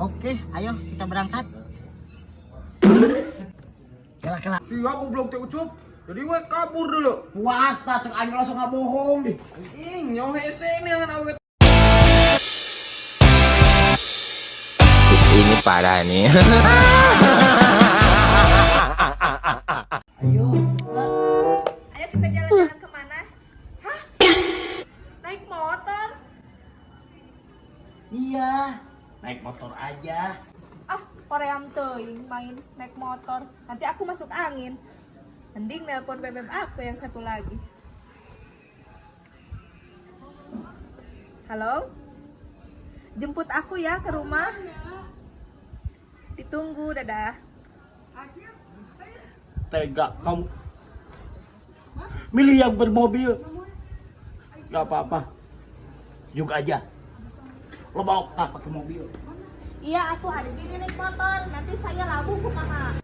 Oke, ayo kita berangkat. Kela-kela. Siap goblok teh ucup. Jadi we kabur dulu. Puas tak cek aing langsung ngabohong. Anjing nyawa hese ini dengan awet. Ini parah nih. Ayo. Ayo kita jalan-jalan kemana? Hah? Naik motor? Iya, naik motor aja. Ah, koream teuing main naik motor. Nanti aku masuk angin. Mending nelpon bebek aku yang satu lagi. Halo? Jemput aku ya ke rumah. Ditunggu, dadah. Tega kamu. Milih yang bermobil. Gak apa-apa. Juga aja. Lo bawa tak pakai mobil. Iya, aku hari ini naik motor. Nanti saya labu kumaha.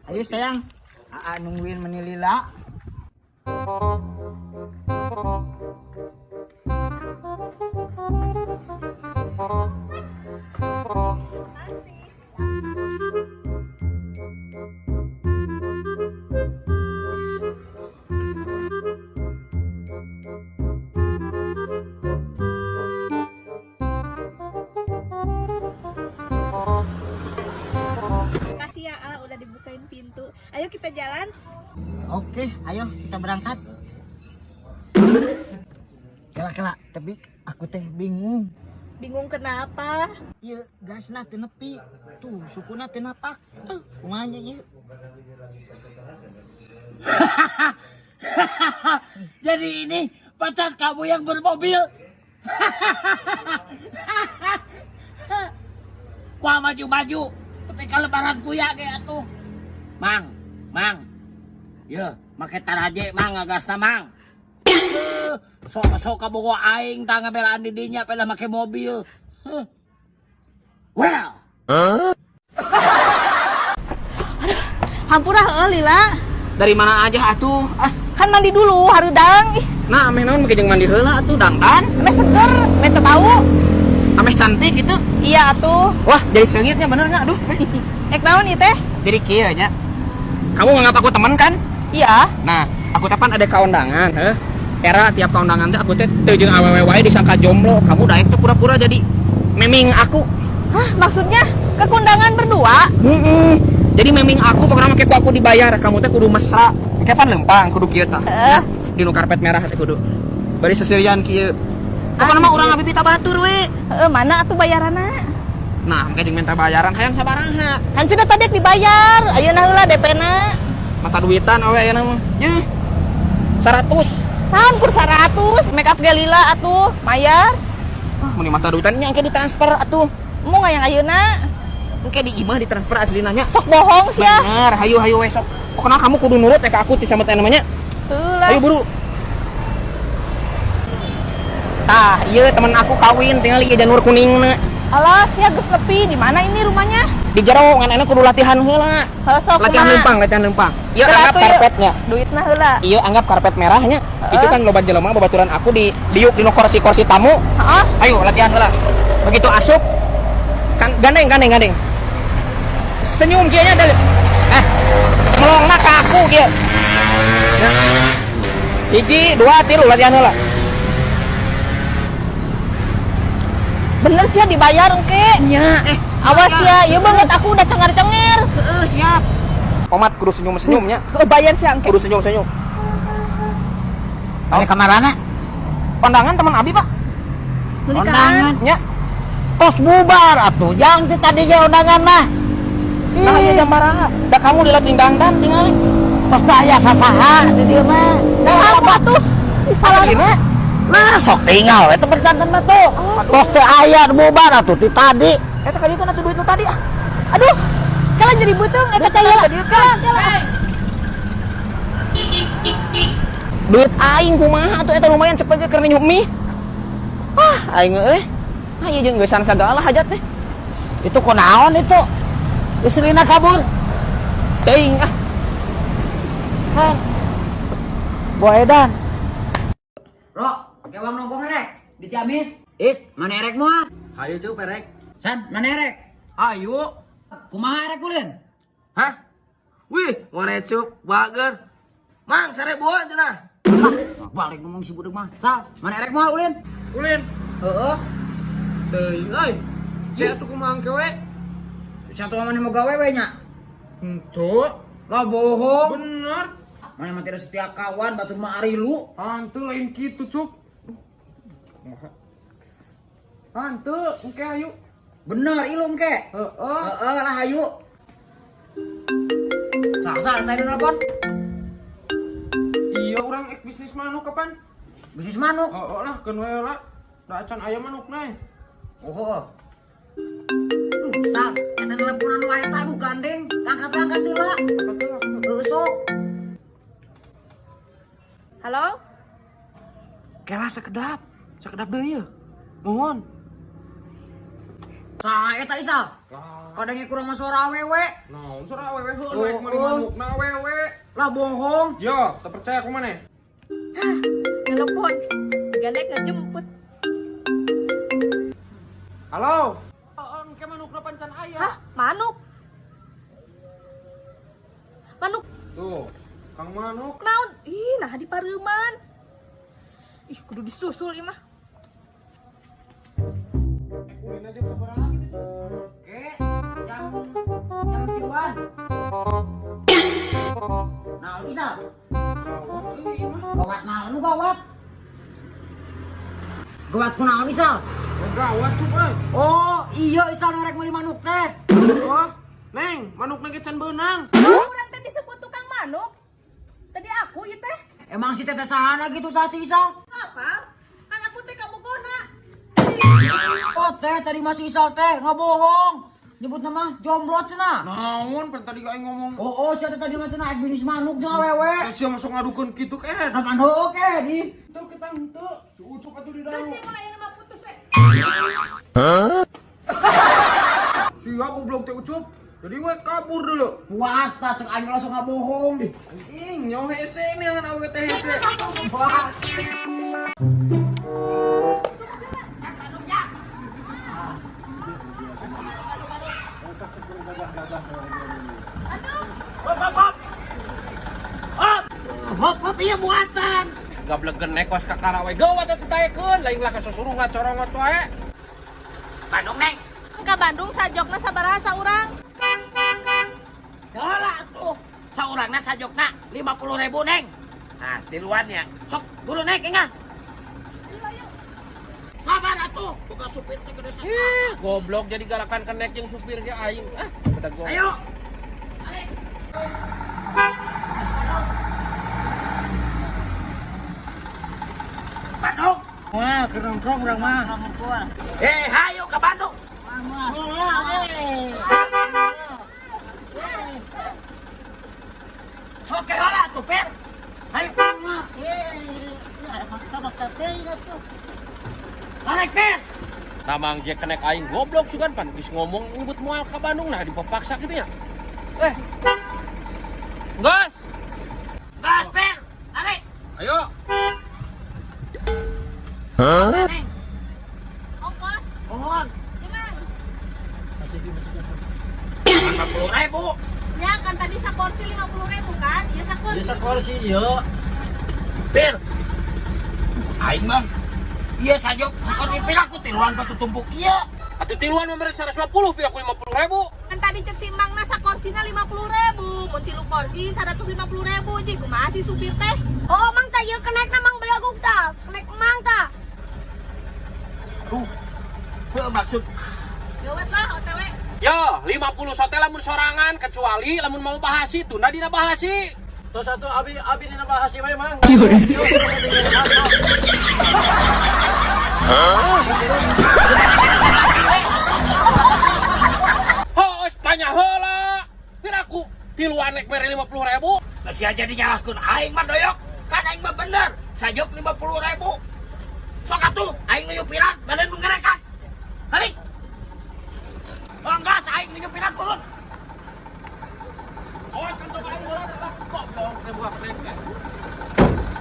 Ayo sayang. Aa nungguin menilila. Makasih ya, Al, udah dibukain pintu. Ayo kita jalan. Oke, ayo kita berangkat. Kela-kela, tapi aku teh bingung. Bingung kenapa? Iya, gasna teu nepi. Tuh, sukuna teu napak. Kumanya ieu? Jadi ini pacar kamu yang bermobil. Wah, maju-maju. Ketika lebaran kuya kayak atuh. Mang. Ya, make taraje mang ngagasna mang. Sok kabogo aing tang ngabelaan di dinya pela make mobil. Well. Hampura Lila. Dari mana aja atuh? Kan mandi dulu harudang. Nah, ameh naon make jeung mandi heula atuh dangdan. Ame seger, ame teu bau. Ameh cantik gitu. Iya atuh. Wah, jadi seungitnya bener enggak? Aduh. Ek naon ieu teh? Jadi kieu nya. Kamu nganggap aku teman kan? Iya. Nah, aku teh pan ada kaundangan, Era tiap kaundangan teh aku teh teu jeung awewe wae disangka jomblo. Kamu daek teh pura-pura jadi meming aku. Hah, maksudnya ke kondangan berdua? Jadi meming aku pokoknya make aku dibayar. Kamu teh kudu mesra. Kapan lempang kudu kieu tah. Di nu karpet merah teh kudu. Bari sesirian kieu. Pokona mah urang abi pita batur we. Mana atuh bayaranna? Nah, make minta bayaran hayang sabaraha. Kan sudah tadi dibayar. Ayeuna heula DP-na. Mata duitan awe ayeuna mah. Yeuh. 100. Naon kur 100? Make up Galila atuh, mayar. Mun mata duitan nya engke ditransfer atuh. Mau ngayang ayeuna? Engke di imah ditransfer aslinna nya. Sok bohong sia. Bener, hayu we sok. Pokona kamu kudu nurut ka aku ti samet namanya. Heula. Ayo buru. Tah, ieu temen aku kawin tinggal ieu janur kuningna. Alah, sia geus nepi. Di mana ini rumahnya? Di jero ngan enak kudu latihan heula. Sok Latihan lempang. Ieu Geula anggap atuh, yuk. karpetnya. Duitna heula. Ieu anggap karpet merahnya. Itu kan loba jelema babaturan aku di diuk di kursi-kursi tamu. Heeh. Ayo latihan heula. Begitu asup kan gandeng. Senyum kieu nya dari melongna ka aku kieu. Hiji, 2, 3 latihan heula. Bener sia dibayar engke. Nya, Awas ya, ieu banget aku udah cengar-cengir. Siap. Komat kudu senyum-senyumnya. Bayar sia engke. Kudu senyum-senyum. Ada kamarana? Kondangan teman Abi, Pak. Undangan. Nya. Tos bubar atuh. Jang teh tadinya undangan mah. Nah, aya jam baraha? Da kamu dilatih dangdan tingali. Tos daya sasaha di dieu mah. Apa tuh? Salah. Aslinya. Nah, sok tinggal eta bercanten mah tuh. Tos teh aya bubar atuh ti tadi. Eta kadieun atuh duit nu tadi ah. Aduh, kalian jadi butung eta caya. Duit aing kumaha atuh eta lumayan cepet ge keur nyup mie. Aing euy. Ieu jeung geusan sagala hajat teh. Itu kunaon itu? Istrina kabur. Teuing ah. Boedan. Bro, Kewang nongkrong rek di Ciamis. Is, mana erek mua? Ayo cuk perek. San, mana erek? Ayo. Kumaha erek ulin? Hah? Wih, mana cuk bager. Mang, sare buah cenah. Balik ngomong si budek mah. Sal, mana erek mua ulin? Ulin. Heeh. Teuing euy. Cek atuh kumaha kewe? Satu mana mau gawe we nya? Henteu. Lah bohong. Bener. Mana mah tidak setia kawan, batur mah arilu. Hantu lain gitu cuk. Hantu, engke ayo. Bener ilung ke? Heeh. Heeh lah ayo. Sasa tadi nelpon. Iya orang bisnis manuk kapan? Bisnis manuk. Oh lah kan we lah. Da acan aya manuk nae. Oh. Duh, Sam, eta teleponan wae tah bu gandeng. Angkat heula. Sok. Halo? Kela sekedap. Sekedap deui. Mohon. Sa eta Isal. Kadangnya kurang mah suara awewe. Naon suara awewe heuh naik mani manuk na awewe. Lah bohong. Yo, teu percaya ku maneh. Telepon. Ganek ngejemput. Halo. Engke manukna pancan aya. Hah? Manuk? Manuk? Tuh, Kang Manuk. Naon? Ih, nah di pareuman. Ih, kudu disusul ieu mah. Ulin aja sabaraha gitu. Oke, jam tiluan. Naon Isal? Gawat naon nu gawat? Gawat kunaon Isal? Gawat tuh, Bang. Oh, iya Isal ngerek meuli manuk teh. Oh, Neng, manuk ge can beunang. Urang teh disebut tukang manuk. Tadi aku ieu teh. Emang si teteh sahana gitu sah si Isal? Apa? Kan aku teh kabogona. Oh teh, tadi masih Isal teh, nggak bohong. Nyebut nama jomblo cenah. Naon pan tadi ka aing ngomong. Oh, si teh tadi mah cenah bisnis manuk jeung awewe. Sia masuk ngadukeun kitu kan. Napan heuh ke di? Tuh kita henteu. Si ucuk atuh di Terus dalam. dia mulai mah putus we. Sia goblok teh ucuk. Jadi we kabur dulu. Puas tah cek aing langsung nggak bohong. Anjing, nyawa hese ini yang awe teh hese. Wah. Hop, iya buatan. Gablek genek was kakara we. Gawat atuh taekeun, lain lah kasusurungan corongot wae. Bandung neng. Ka Bandung sajokna sabaraha saurang? Yolah tuh. Saurangna sajokna 50.000 neng. Nah, tiluannya. Sok, dulu naik enggak? Sabar atuh, buka supir teh gede sakit. Goblok jadi galakan kenek jeung supir ge aing. Beda goblok. Ayo. Bandung. Wah, ke nongkrong urang mah. Hayo ke Bandung. Oke lah tuh per. Ayo. Maksa teh atuh. Tarik per. Tamang je kenek aing goblok sugan pan geus ngomong nyebut moal ka Bandung nah dipaksa gitu ya. Gas. Gas per. Tarik. Ayo. Neng. Ongkos. Mohon. Gimana? 50.000. Ya kan tadi sakursi 50.000 kan? Ya sakursi. Di sekursi ieu. Per. Aing mah. Iya sajok seperti per aku tiluan batu tumpuk iya. Atuh tiluan mah 150 pi aku 50.000. Kan tadi cek si Mangna sakursina 50.000. Mun tilu kursi 150.000. Jadi kumaha si supir teh? Oh, mang tah ieu kenekna mang belaguk tah. Kenek mang tah. Aduh. Maksud Gawat lah OTW. Yo, 50 sote lamun sorangan kecuali lamun mau bahasi tunda dina bahasi. Tos atuh abi dina bahasi wae mang. Hoos tanya heula. Piraku tiluan nek mere 50.000. masih aja dinyalahkeun aing mah doyok. Kan aing mah bener. Sajok 50.000. Sok atuh aing nyupiran balen menggerekan. Balik. Banggas aing nyupiran turun. Awas kantor aing heula dah goblok teh buah kenek.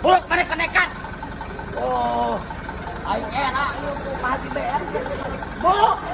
Buluk balik kenekan. Oh. Ay era yung mahal BBM. Boro!